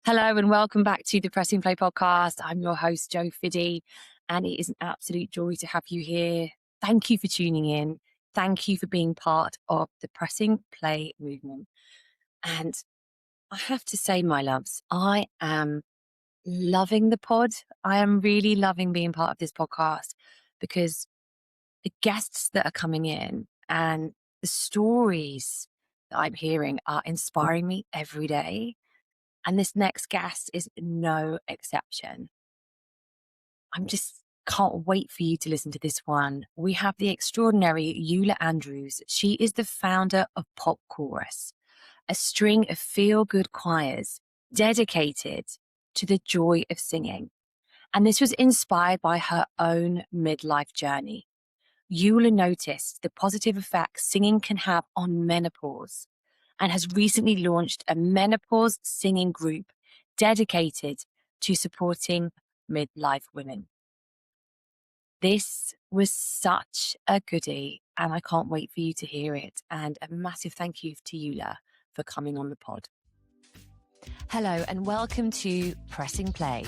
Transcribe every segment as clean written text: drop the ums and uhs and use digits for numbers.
Hello and welcome back to the Pressing Play podcast. I'm your host, Jo Fiddy, and it is an absolute joy to have you here. Thank you for tuning in. Thank you for being part of the Pressing Play movement. And I have to say, my loves, I am loving the pod. I am really loving being part of this podcast because the guests that are coming in and the stories that I'm hearing are inspiring me every day. And this next guest is no exception. I'm just can't wait for you to listen to this one. We have the extraordinary Yula Andrews. She is the founder of Pop Chorus, a string of feel-good choirs dedicated to the joy of singing. And this was inspired by her own midlife journey. Yula noticed the positive effects singing can have on menopause and has recently launched a menopause singing group dedicated to supporting midlife women. This was such a goodie, and I can't wait for you to hear it. And a massive thank you to Yula for coming on the pod. Hello, and welcome to Pressing Play.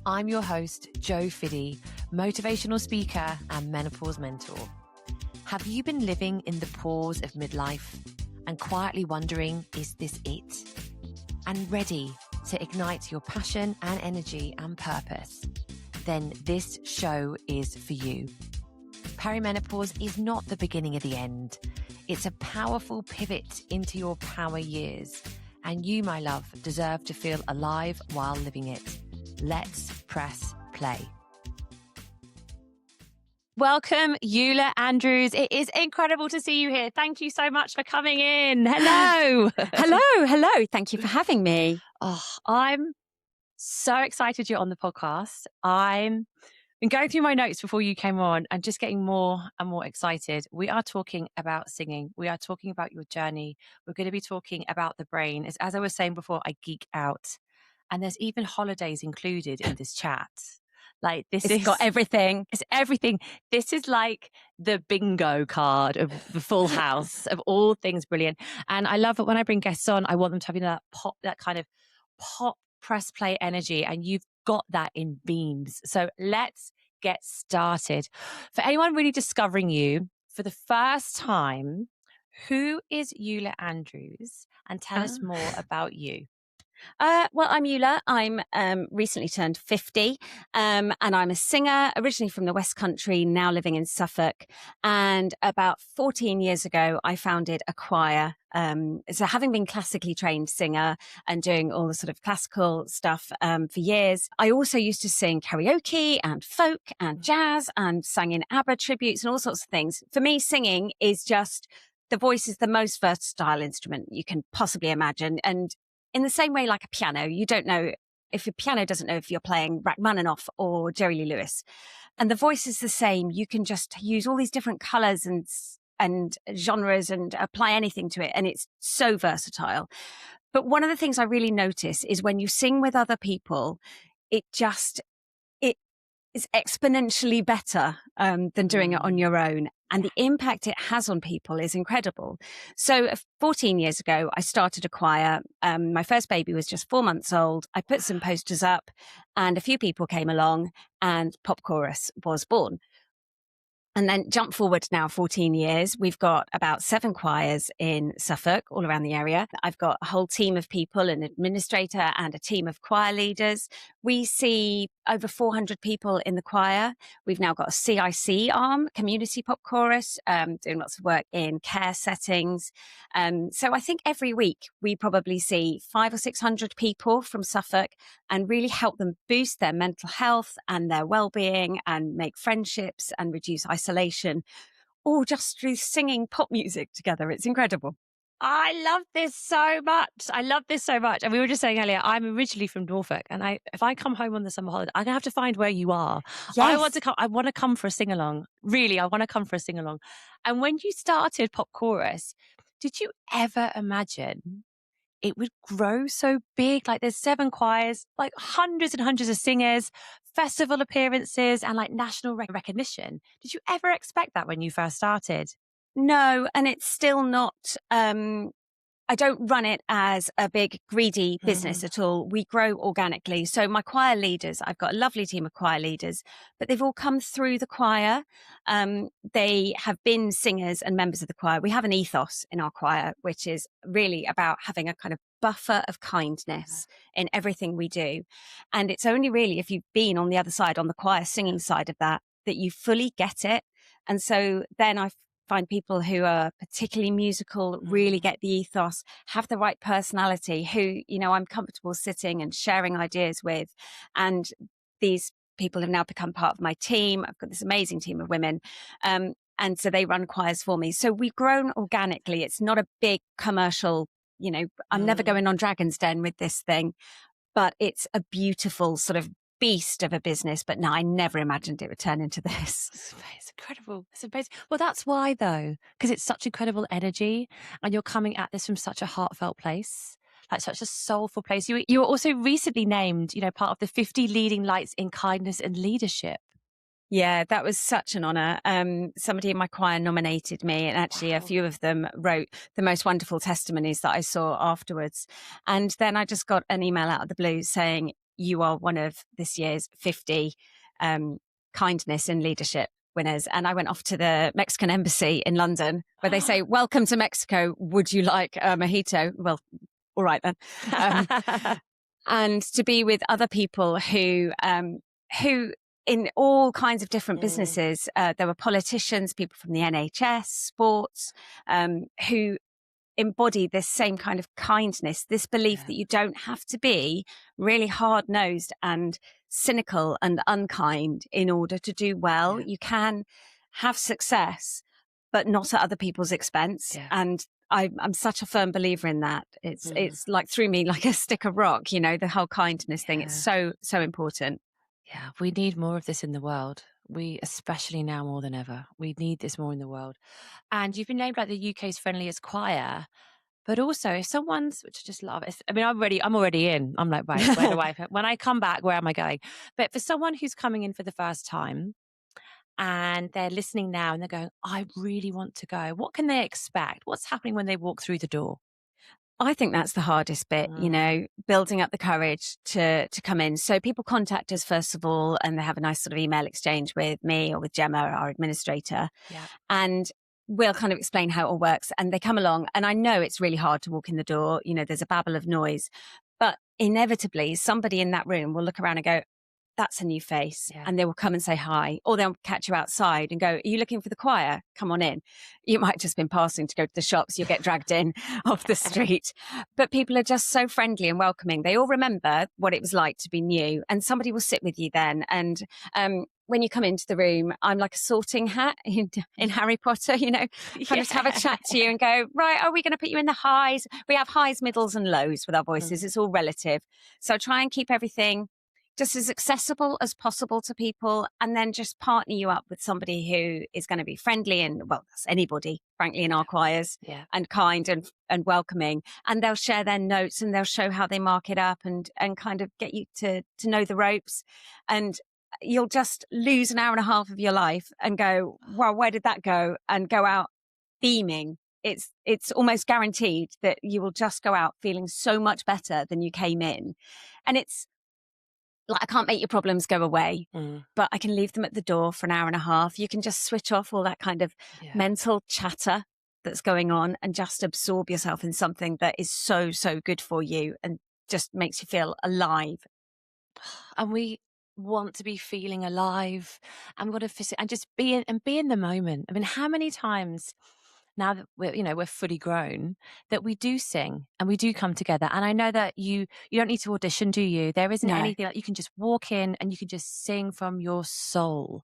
I'm your host, Jo Fiddy, motivational speaker and menopause mentor. Have you been living in the pause of midlife and quietly wondering, is this it? And ready to ignite your passion and energy and purpose? Then this show is for you. Perimenopause is not the beginning of the end. It's a powerful pivot into your power years. And you, my love, deserve to feel alive while living it. Let's press play. Welcome, Yula Andrews. It is incredible to see you here. Thank you so much for coming in. Hello. Hello. Thank you for having me. Oh, I'm so excited you're on the podcast. I'm been going through my notes before you came on and just getting more and more excited. We are talking about singing. We are talking about your journey. We're going to be talking about the brain. As I was saying before, I geek out. And there's even holidays included in this chat. Like It's got everything. It's everything. This is like the bingo card of the full house of all things brilliant. And I love it when I bring guests on, I want them to have that kind of pop press play energy. And you've got that in beams. So let's get started. For anyone really discovering you for the first time, who is Yula Andrews? And tell us more about you. Well, I'm Yula. I'm recently turned 50, and I'm a singer, originally from the West Country, now living in Suffolk. And about 14 years ago, I founded a choir. So having been classically trained singer and doing all the sort of classical stuff for years, I also used to sing karaoke and folk and jazz and sang in ABBA tributes and all sorts of things. For me, singing is just, the voice is the most versatile instrument you can possibly imagine. And in the same way, like a piano, you don't know if your piano doesn't know if you're playing Rachmaninoff or Jerry Lee Lewis. And the voice is the same. You can just use all these different colors and genres and apply anything to it. And it's so versatile. But one of the things I really notice is when you sing with other people, it is exponentially better than doing it on your own. And the impact it has on people is incredible. So 14 years ago, I started a choir. My first baby was just 4 months old. I put some posters up and a few people came along and Pop Chorus was born. And then jump forward now 14 years, we've got about 7 choirs in Suffolk, all around the area. I've got a whole team of people, an administrator and a team of choir leaders. We see over 400 people in the choir. We've now got a CIC arm, Community Pop Chorus, doing lots of work in care settings. So I think every week we probably see 500 or 600 people from Suffolk and really help them boost their mental health and their well-being and make friendships and reduce isolation, all just through singing pop music together. It's incredible. I love this so much. And we were just saying earlier, I'm originally from Norfolk, and if I come home on the summer holiday, I'm gonna have to find where you are. Yes. I want to come for a sing along. Really, I want to come for a sing along. And when you started Pop Chorus, did you ever imagine it would grow so big? Like there's 7 choirs, like hundreds and hundreds of singers, festival appearances, and like national recognition. Did you ever expect that when you first started? No, and it's still not I don't run it as a big greedy business at all. We grow organically. So my choir leaders, I've got a lovely team of choir leaders, but they've all come through the choir. They have been singers and members of the choir. We have an ethos in our choir, which is really about having a kind of buffer of kindness in everything we do. And it's only really if you've been on the other side, on the choir singing side of that, that you fully get it. And so then I find people who are particularly musical, really get the ethos, have the right personality, who, you know, I'm comfortable sitting and sharing ideas with. And these people have now become part of my team. I've got this amazing team of women. And so they run choirs for me. So we've grown organically. It's not a big commercial, you know, I'm never going on Dragon's Den with this thing, but it's a beautiful sort of beast of a business. But no, I never imagined it would turn into this. It's incredible. It's amazing. Well, that's why though, because it's such incredible energy and you're coming at this from such a heartfelt place, like such a soulful place. You were also recently named, you know, part of the 50 leading lights in kindness and leadership. Yeah, that was such an honor. Somebody in my choir nominated me, and actually a few of them wrote the most wonderful testimonies that I saw afterwards. And then I just got an email out of the blue saying, you are one of this year's 50 kindness and leadership winners. And I went off to the Mexican embassy in London where they say, welcome to Mexico. Would you like a mojito? Well, all right then. And to be with other people who in all kinds of different businesses, there were politicians, people from the NHS, sports, who embody this same kind of kindness, this belief that you don't have to be really hard-nosed and cynical and unkind in order to do well. You can have success, but not at other people's expense. And I'm such a firm believer in that. It's like through me like a stick of rock, you know, the whole kindness thing. It's so important. Yeah, we need more of this in the world. We, especially now more than ever, we need this more in the world. And you've been named like the UK's friendliest choir. But also, if someone's, which I just love, I mean, I'm already in. I'm like, right, where do I, when I come back, where am I going? But for someone who's coming in for the first time and they're listening now and they're going, I really want to go. What can they expect? What's happening when they walk through the door? I think that's the hardest bit, you know, building up the courage to come in. So people contact us first of all, and they have a nice sort of email exchange with me or with Gemma, our administrator. And we'll kind of explain how it all works. And they come along, and I know it's really hard to walk in the door. You know, there's a babble of noise, but inevitably somebody in that room will look around and go, that's a new face. And they will come and say hi, or they'll catch you outside and go, are you looking for the choir? Come on in. You might have just been passing to go to the shops. You'll get dragged in off the street. But people are just so friendly and welcoming. They all remember what it was like to be new, and somebody will sit with you then. And when you come into the room, I'm like a sorting hat in Harry Potter, you know, kind of have a chat to you and go, right, are we going to put you in the highs? We have highs, middles and lows with our voices. It's all relative. So try and keep everything just as accessible as possible to people, and then just partner you up with somebody who is going to be friendly and, well, that's anybody, frankly, in our choirs, and kind and welcoming. And they'll share their notes and they'll show how they mark it up and kind of get you to know the ropes. And you'll just lose an hour and a half of your life and go, wow, where did that go? And go out beaming. It's almost guaranteed that you will just go out feeling so much better than you came in. And it's, like, I can't make your problems go away, but I can leave them at the door for an hour and a half. You can just switch off all that kind of mental chatter that's going on and just absorb yourself in something that is so good for you and just makes you feel alive. And we want to be feeling alive, and we've got to and just be in the moment. I mean, how many times now that we're fully grown, that we do sing and we do come together? And I know that you don't need to audition, do you? There isn't anything like, you can just walk in and you can just sing from your soul.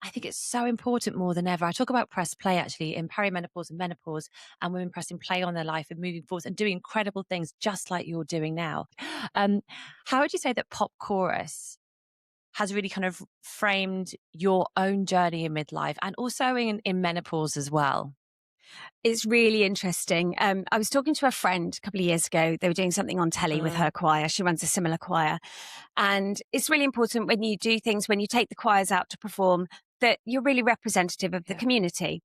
I think it's so important more than ever. I talk about press play actually in perimenopause and menopause, and women pressing play on their life and moving forward and doing incredible things just like you're doing now. How would you say that pop chorus has really kind of framed your own journey in midlife and also in menopause as well? It's really interesting. I was talking to a friend a couple of years ago. They were doing something on telly with her choir. She runs a similar choir. And it's really important when you do things, when you take the choirs out to perform, that you're really representative of the community.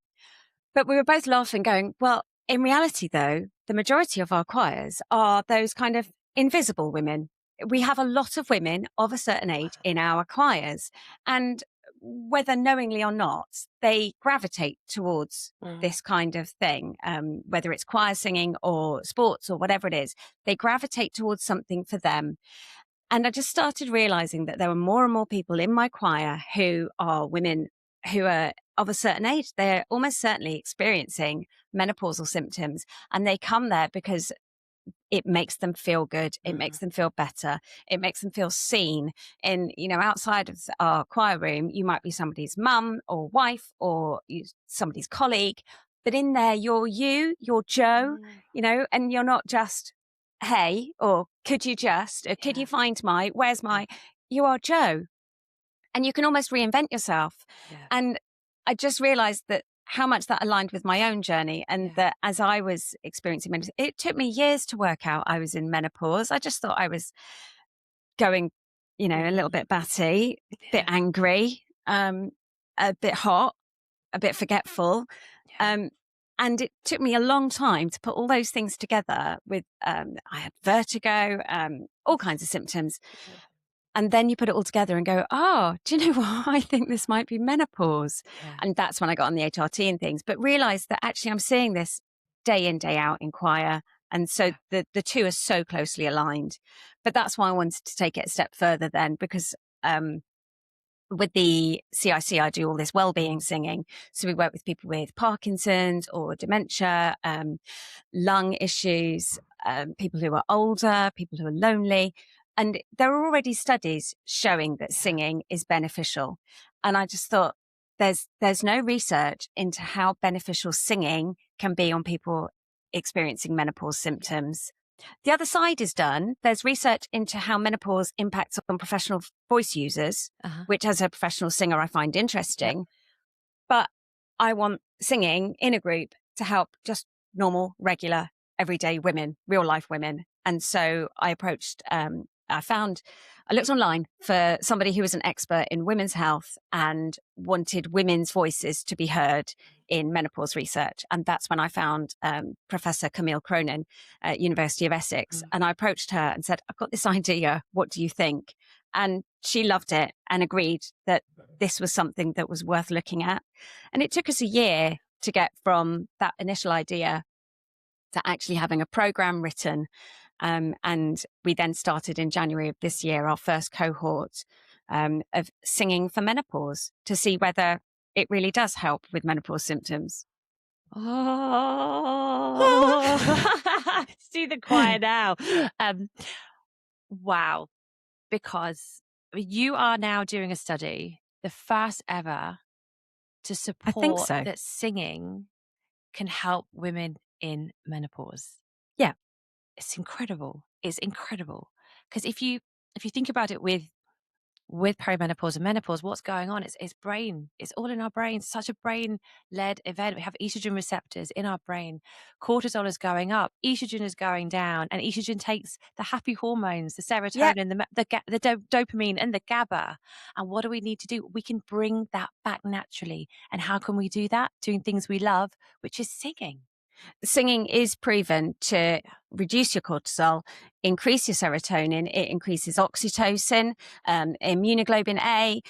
But we were both laughing, going, well, in reality, though, the majority of our choirs are those kind of invisible women. We have a lot of women of a certain age in our choirs, and whether knowingly or not, they gravitate towards this kind of thing, whether it's choir singing or sports or whatever it is, they gravitate towards something for them. And I just started realizing that there were more and more people in my choir who are women who are of a certain age. They're almost certainly experiencing menopausal symptoms, and they come there because it makes them feel good. It makes them feel better. It makes them feel seen. And, outside of our choir room, you might be somebody's mum or wife or somebody's colleague, but in there, you're Joe, and you're not just, hey, or could you just, or could you find where's my, you are Joe. And you can almost reinvent yourself. Yeah. And I just realized that how much that aligned with my own journey, and that as I was experiencing menopause, it took me years to work out I was in menopause. I just thought I was going, a little bit batty, a bit angry, a bit hot, a bit forgetful. And it took me a long time to put all those things together with, I had vertigo, all kinds of symptoms. And then you put it all together and go, oh, do you know what? I think this might be menopause. Yeah. And that's when I got on the HRT and things, but realized that actually I'm seeing this day in, day out in choir. And so the two are so closely aligned. But that's why I wanted to take it a step further then, because with the CIC, I do all this wellbeing singing. So we work with people with Parkinson's or dementia, lung issues, people who are older, people who are lonely. And there are already studies showing that singing is beneficial. And I just thought there's no research into how beneficial singing can be on people experiencing menopause symptoms. The other side is done. There's research into how menopause impacts on professional voice users, which as a professional singer, I find interesting. But I want singing in a group to help just normal, regular, everyday women, real life women. And so I approached, I looked online for somebody who was an expert in women's health and wanted women's voices to be heard in menopause research. And that's when I found Professor Camille Cronin at University of Essex. And I approached her and said, I've got this idea. What do you think? And she loved it and agreed that this was something that was worth looking at. And it took us a year to get from that initial idea to actually having a program written. And we then started in January of this year, our first cohort of singing for menopause to see whether it really does help with menopause symptoms. Oh, see the choir now. Wow. Because you are now doing a study, the first ever, to support that singing can help women in menopause. Yeah. It's incredible. It's incredible. Because if you think about it with perimenopause and menopause, what's going on? It's brain. It's all in our brain. It's such a brain-led event. We have estrogen receptors in our brain. Cortisol is going up. Estrogen is going down. And estrogen takes the happy hormones, the serotonin, the dopamine, and the GABA. And what do we need to do? We can bring that back naturally. And how can we do that? Doing things we love, which is singing. Singing is proven to reduce your cortisol, increase your serotonin. It increases oxytocin, immunoglobulin A.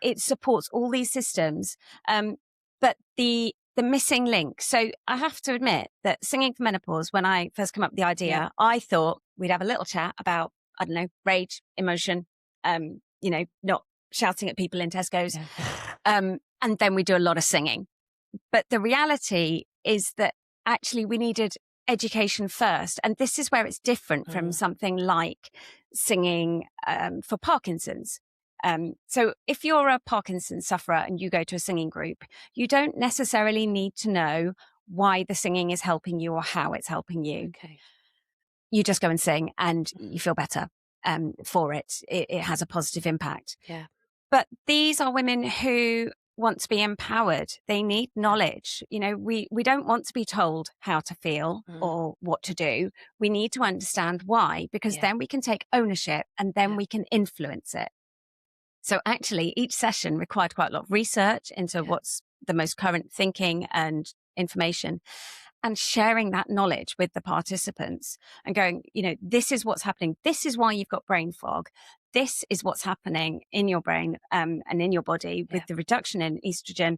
It supports all these systems. But the missing link. So I have to admit that singing for menopause, when I first came up with the idea, I thought we'd have a little chat about, I don't know, rage, emotion, not shouting at people in Tesco's. And then we do a lot of singing. But the reality is that actually we needed education first. And this is where it's different from something like singing for Parkinson's. So if you're a Parkinson's sufferer and you go to a singing group, you don't necessarily need to know why the singing is helping you or how it's helping you. Okay. You just go and sing and you feel better for it. It has a positive impact. Yeah. But these are women who want to be empowered. They need knowledge. We don't want to be told how to feel or what to do. We need to understand why, because then we can take ownership and then we can influence it. So actually each session required quite a lot of research into what's the most current thinking and information. and sharing that knowledge with the participants and going, this is what's happening. This is why you've got brain fog. This is what's happening in your brain and in your body with the reduction in estrogen.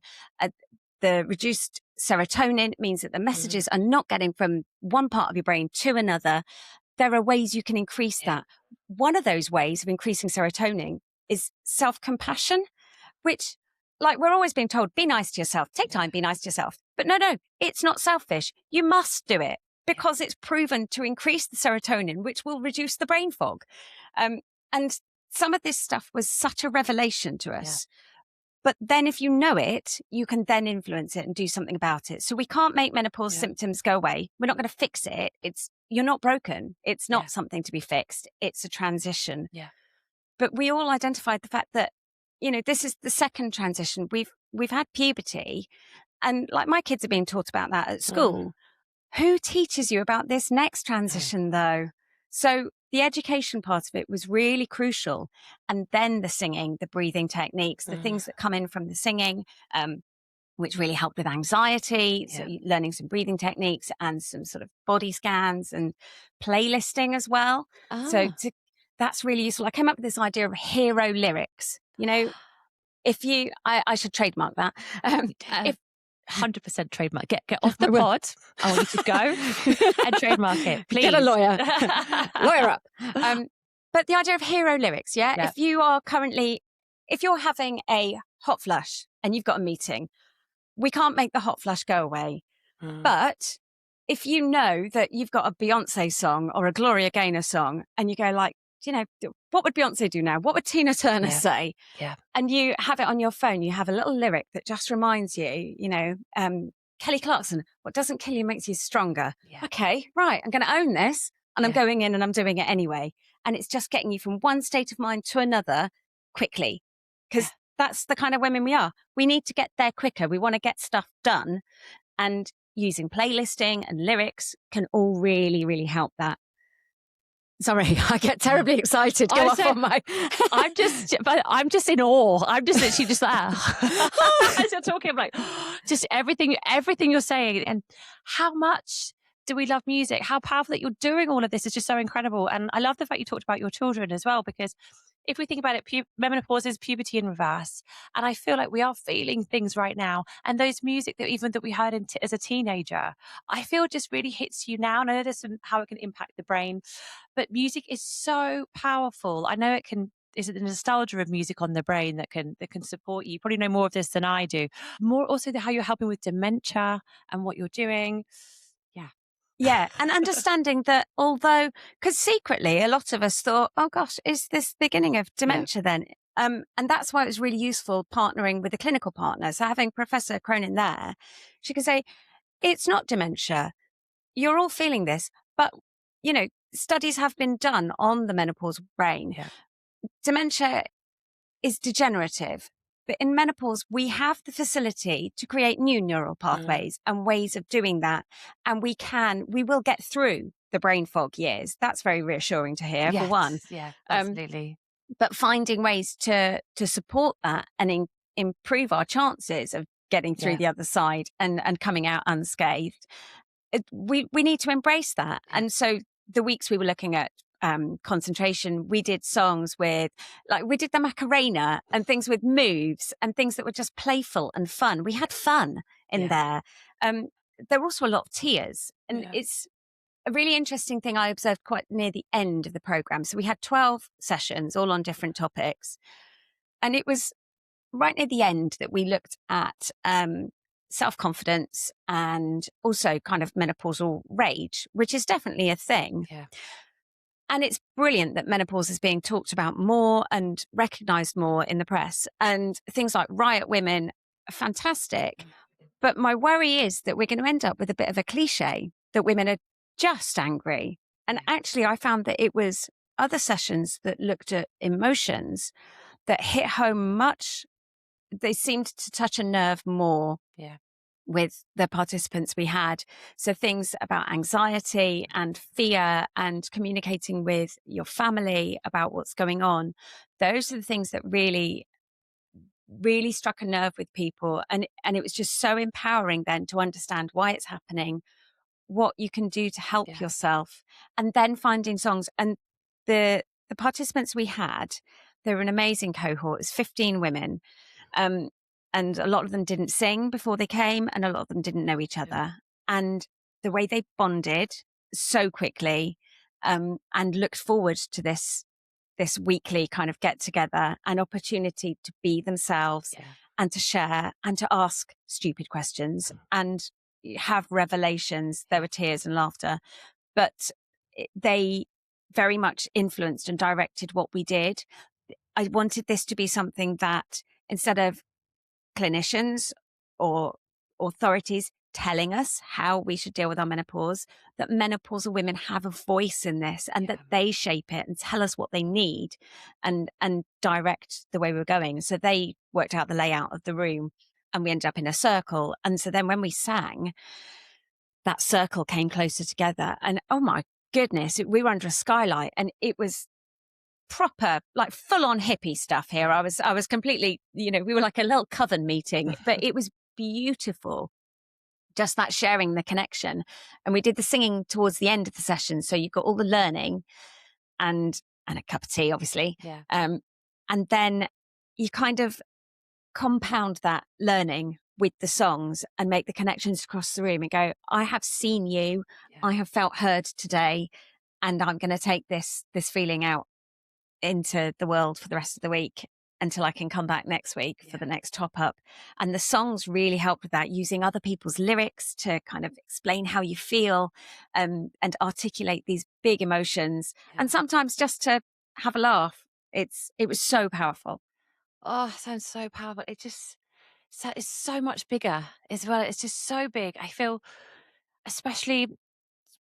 The reduced serotonin means that the messages are not getting from one part of your brain to another. There are ways you can increase that. One of those ways of increasing serotonin is self-compassion, which, like, we're always being told, be nice to yourself, take time, be nice to yourself. But no, it's not selfish. You must do it because it's proven to increase the serotonin, which will reduce the brain fog. And some of this stuff was such a revelation to us. But then if you know it, you can then influence it and do something about it. So we can't make menopause symptoms go away. We're not going to fix it. You're not broken. It's not something to be fixed. It's a transition. Yeah. But we all identified the fact that, this is the second transition. We've had puberty, and like my kids are being taught about that at school. Who teaches you about this next transition though? So the education part of it was really crucial. And then the singing, the breathing techniques, the things that come in from the singing, which really helped with anxiety. So learning some breathing techniques and some sort of body scans and playlisting as well. So that's really useful. I came up with this idea of hero lyrics. I should trademark that. If 100% trademark. Get off the pod. I want you to go and trademark it, please. Get a lawyer. Lawyer up. But the idea of hero lyrics, If you're having a hot flush and you've got a meeting, we can't make the hot flush go away. But if you know that you've got a Beyonce song or a Gloria Gaynor song and you go like, what would Beyonce do now? What would Tina Turner say? Yeah. And you have it on your phone. You have a little lyric that just reminds you, Kelly Clarkson, what doesn't kill you makes you stronger. Yeah. Okay, right. I'm going to own this and I'm going in and I'm doing it anyway. And it's just getting you from one state of mind to another quickly. Because that's the kind of women we are. We need to get there quicker. We want to get stuff done. And using playlisting and lyrics can all really, really help that. Sorry, I get terribly excited. I'm just in awe. I'm just literally just there. As you're talking, I'm like, just everything you're saying, and how much do we love music? How powerful that you're doing all of this is just so incredible. And I love the fact you talked about your children as well, because if we think about it, menopause is puberty in reverse. And I feel like we are feeling things right now. And those music that we heard as a teenager, I feel just really hits you now. And I know there's how it can impact the brain, but music is so powerful. I know it can. Is it the nostalgia of music on the brain that can support you? You probably know more of this than I do. More also how you're helping with dementia and what you're doing. Yeah. And understanding that because secretly a lot of us thought, oh gosh, is this the beginning of dementia then? And that's why it was really useful partnering with a clinical partner. So having Professor Cronin there, she could say, it's not dementia. You're all feeling this, but studies have been done on the menopause brain. Yeah. Dementia is degenerative. But in menopause, we have the facility to create new neural pathways and ways of doing that. And we will get through the brain fog years. That's very reassuring to hear, for one. Yeah, absolutely. But finding ways to support that and improve our chances of getting through the other side and coming out unscathed, we need to embrace that. And so the weeks we were looking at concentration, we did songs we did the Macarena and things with moves and things that were just playful and fun. We had fun in there. There were also a lot of tears, and it's a really interesting thing I observed quite near the end of the program. So we had 12 sessions all on different topics, and it was right near the end that we looked at self-confidence and also kind of menopausal rage, which is definitely a thing. Yeah. And it's brilliant that menopause is being talked about more and recognized more in the press. And things like Riot Women are fantastic. But my worry is that we're going to end up with a bit of a cliche that women are just angry. And actually, I found that it was other sessions that looked at emotions that hit home much. They seemed to touch a nerve more. Yeah. With the participants we had. So things about anxiety and fear and communicating with your family about what's going on. Those are the things that really, really struck a nerve with people. And it was just so empowering then to understand why it's happening, what you can do to help Yeah. yourself, and then finding songs. And the participants we had, they were an amazing cohort. It's 15 women. And a lot of them didn't sing before they came, and a lot of them didn't know each Yeah. other. And the way they bonded so quickly, and looked forward to this weekly kind of get together, an opportunity to be themselves Yeah. and to share and to ask stupid questions and have revelations. There were tears and laughter, but they very much influenced and directed what we did. I wanted this to be something that, instead of clinicians or authorities telling us how we should deal with our menopause, that menopausal women have a voice in this, and that they shape it and tell us what they need and direct the way we're going. So they worked out the layout of the room, and we ended up in a circle. And so then when we sang, that circle came closer together, and oh my goodness, we were under a skylight, and it was proper, like, full on hippie stuff here. I was completely, we were like a little coven meeting, but it was beautiful. Just that sharing, the connection. And we did the singing towards the end of the session. So you got all the learning and a cup of tea, obviously. Yeah. And then you kind of compound that learning with the songs and make the connections across the room and go, I have seen you, Yeah. I have felt heard today, and I'm going to take this feeling out into the world for the rest of the week until I can come back next week for the next top up. And the songs really helped with that, using other people's lyrics to kind of explain how you feel, and articulate these big emotions, and sometimes just to have a laugh. It was so powerful. Oh, sounds so powerful. It's so much bigger as well. It's just so big. I feel, especially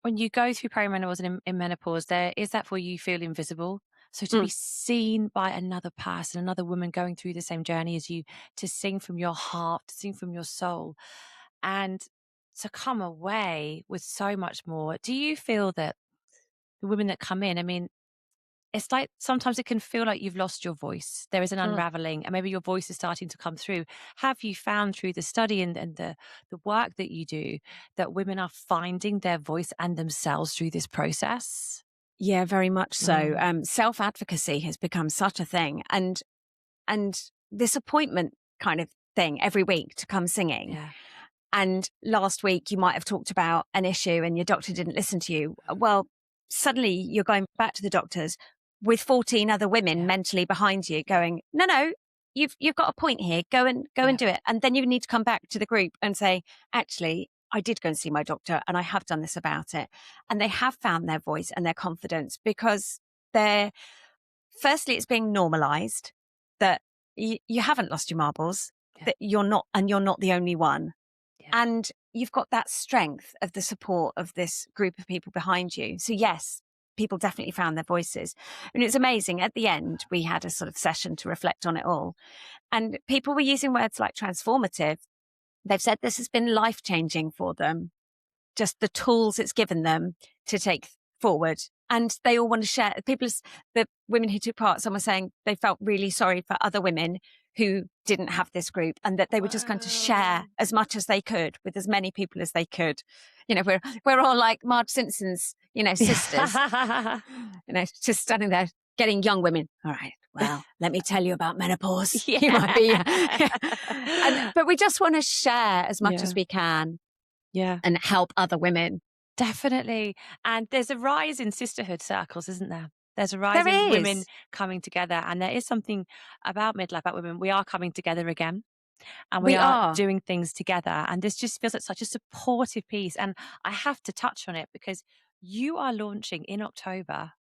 when you go through perimenopause and in menopause, there is that where you feel invisible. So to be seen by another person, another woman going through the same journey as you, to sing from your heart, to sing from your soul, and to come away with so much more. Do you feel that the women that come in, I mean, it's like sometimes it can feel like you've lost your voice. There is an unraveling, and maybe your voice is starting to come through. Have you found through the study and the work that you do that women are finding their voice and themselves through this process? Yeah, very much so. Self-advocacy has become such a thing, and this appointment kind of thing every week to come singing. Yeah. And last week you might have talked about an issue and your doctor didn't listen to you. Well, suddenly you're going back to the doctors with 14 other women mentally behind you going, no, you've got a point here. Go and do it. And then you need to come back to the group and say, actually, I did go and see my doctor and I have done this about it. And they have found their voice and their confidence, because firstly, it's being normalized that you haven't lost your marbles, that you're not the only one. And you've got that strength of the support of this group of people behind you. So yes, people definitely found their voices. And it's amazing. At the end, we had a sort of session to reflect on it all. And people were using words like transformative. They've said this has been life-changing for them, just the tools it's given them to take forward. And they all want to share. The women who took part, some were saying they felt really sorry for other women who didn't have this group, and that they were just going to share as much as they could with as many people as they could. We're all like Marge Simpson's, sisters, just standing there getting young women. All right, well, let me tell you about menopause. Yeah. You might be, but we just want to share as much as we can. Yeah. And help other women. Definitely. And there's a rise in sisterhood circles, isn't there? There's a rise in women coming together. And there is something about midlife, about women. We are coming together again, and we are doing things together. And this just feels like such a supportive piece. And I have to touch on it because you are launching in October.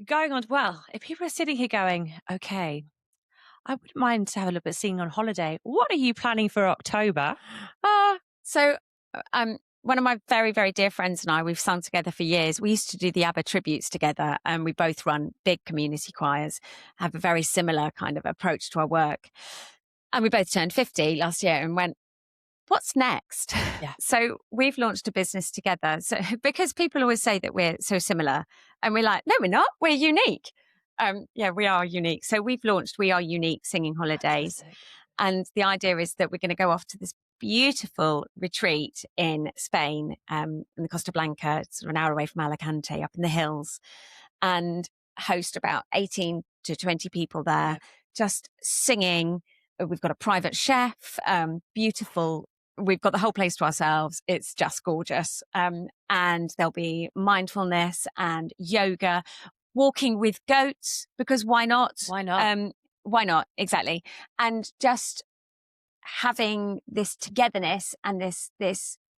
Going on, well, if people are sitting here going, okay, I wouldn't mind to have a little bit of singing on holiday. What are you planning for October? So one of my very, very dear friends and I, we've sung together for years. We used to do the ABBA tributes together, and we both run big community choirs, have a very similar kind of approach to our work. And we both turned 50 last year and went, what's next? Yeah. So we've launched a business together. So because people always say that we're so similar, and we're like, no, we're not. We're unique. We are unique. So we've launched We Are Unique Singing Holidays. Fantastic. And the idea is that we're going to go off to this beautiful retreat in Spain, in the Costa Blanca, sort of an hour away from Alicante, up in the hills, and host about 18 to 20 people there, just singing. We've got a private chef, beautiful. We've got the whole place to ourselves. It's just gorgeous. And there'll be mindfulness and yoga, walking with goats, because why not? Why not? Why not? Exactly. And just having this togetherness and this,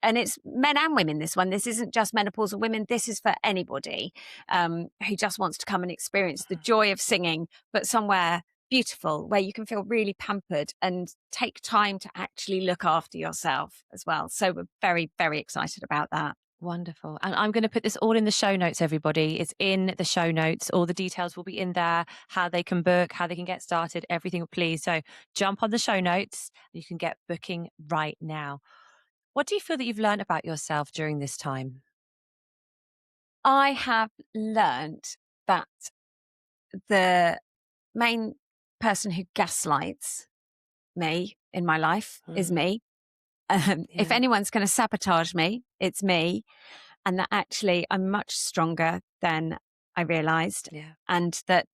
and it's men and women, this one. This isn't just menopausal women. This is for anybody who just wants to come and experience the joy of singing, but somewhere beautiful where you can feel really pampered and take time to actually look after yourself as well. So we're very, very excited about that. Wonderful. And I'm going to put this all in the show notes, everybody. It's in the show notes. All the details will be in there, how they can book, how they can get started, everything, please. So jump on the show notes. You can get booking right now. What do you feel that you've learned about yourself during this time? I have learned that the main person who gaslights me in my life is me. If anyone's going to sabotage me, it's me. And that actually I'm much stronger than I realized. Yeah. And that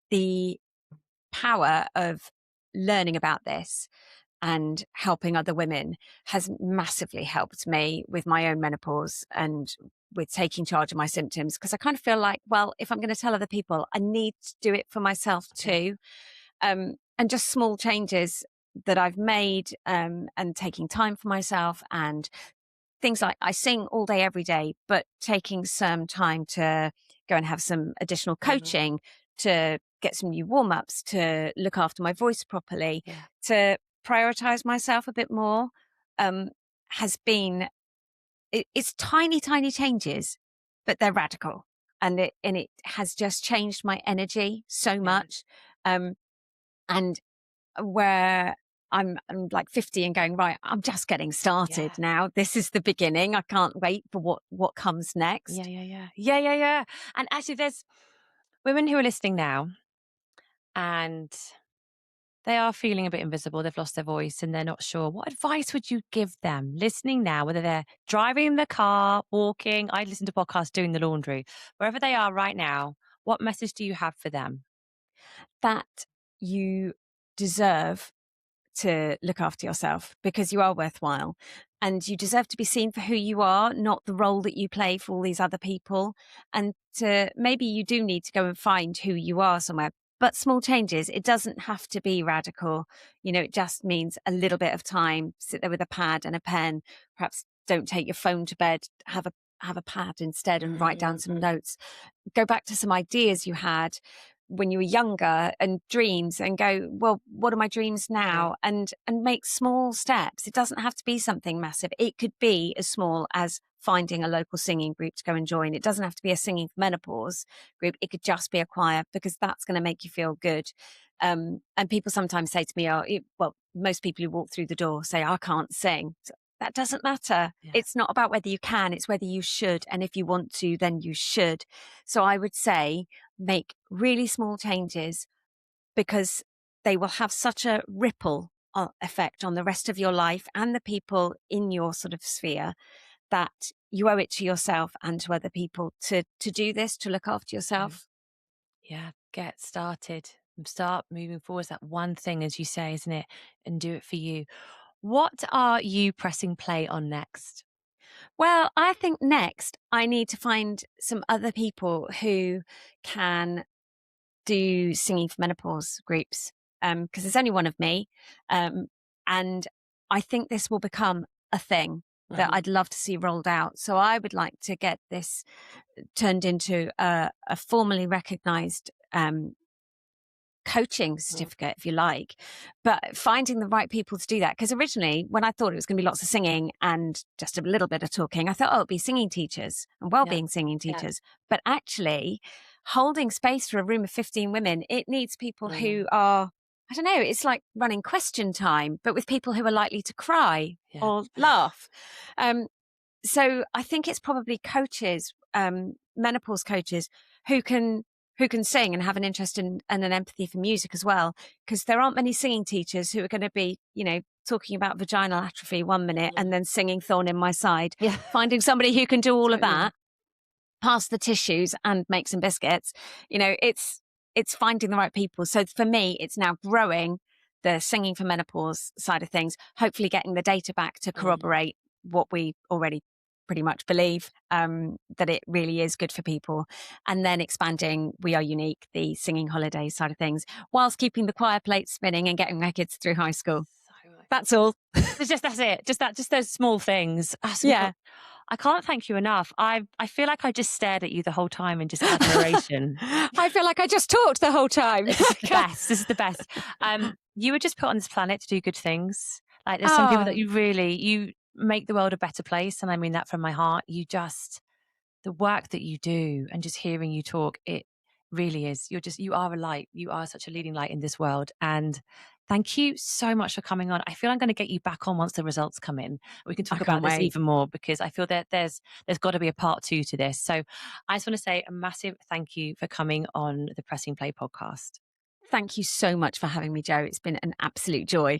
the power of learning about this and helping other women has massively helped me with my own menopause and with taking charge of my symptoms. Because I kind of feel like, well, if I'm going to tell other people, I need to do it for myself too. And just small changes that I've made and taking time for myself, and things like I sing all day, every day, but taking some time to go and have some additional coaching, to get some new warm-ups, to look after my voice properly, to prioritize myself a bit more, has been, it's tiny, tiny changes, but they're radical. And it has just changed my energy so much. And where I'm like 50 and going, right, I'm just getting started now. This is the beginning. I can't wait for what comes next. Yeah. And actually, there's women who are listening now and they are feeling a bit invisible. They've lost their voice and they're not sure. What advice would you give them listening now, whether they're driving the car, walking? I listen to podcasts, doing the laundry, wherever they are right now. What message do you have for them? That you deserve to look after yourself, because you are worthwhile and you deserve to be seen for who you are, not the role that you play for all these other people. And maybe you do need to go and find who you are somewhere, but small changes. It doesn't have to be radical. It just means a little bit of time. Sit there with a pad and a pen. Perhaps don't take your phone to bed. Have a pad instead and write down some notes. Go back to some ideas you had when you were younger and dreams, and go, well, what are my dreams now? And make small steps. It doesn't have to be something massive. It could be as small as finding a local singing group to go and join. It doesn't have to be a singing for menopause group. It could just be a choir, because that's going to make you feel good. And people sometimes say to me, well, most people who walk through the door say, I can't sing. That doesn't matter. It's not about whether you can, it's whether you should. And if you want to, then you should. So I would say make really small changes, because they will have such a ripple effect on the rest of your life and the people in your sort of sphere, that you owe it to yourself and to other people to do this, to look after yourself. Yeah, get started. Start moving forward. That one thing, as you say, isn't it? And do it for you. What are you pressing play on next? Well, I think next I need to find some other people who can do singing for menopause groups, because there's only one of me. And I think this will become a thing that I'd love to see rolled out. So I would like to get this turned into a formally recognized coaching certificate, if you like, but finding the right people to do that. Because originally, when I thought it was going to be lots of singing and just a little bit of talking, I thought, it'd be singing teachers and well-being singing teachers. But actually, holding space for a room of 15 women, it needs people who are, I don't know, it's like running question time, but with people who are likely to cry or laugh. So I think it's probably coaches, menopause coaches, who can sing and have an interest in and an empathy for music as well, because there aren't many singing teachers who are going to be, talking about vaginal atrophy 1 minute and then singing Thorn in My Side. Yeah. Finding somebody who can do all of Totally. that, pass the tissues and make some biscuits, it's finding the right people. So for me, it's now growing the singing for menopause side of things, hopefully getting the data back to corroborate what we already pretty much believe, that it really is good for people, and then expanding We Are Unique, the singing holiday side of things, whilst keeping the choir plate spinning and getting my kids through high school. That's all. That's it. Just those small things. Yeah. I can't thank you enough. I feel like I just stared at you the whole time in just admiration. I feel like I just talked the whole time. This is the best. This is the best. You were just put on this planet to do good things. Like there's some people that you make the world a better place, and I mean that from my heart. The work that you do and just hearing you talk, it really is. You are a light. You are such a leading light in this world. And thank you so much for coming on. I feel I'm going to get you back on once the results come in. We can talk about this even more, because I feel that there's got to be a part 2 to this. So I just want to say a massive thank you for coming on the Pressing Play podcast. Thank you so much for having me, Jo. It's been an absolute joy.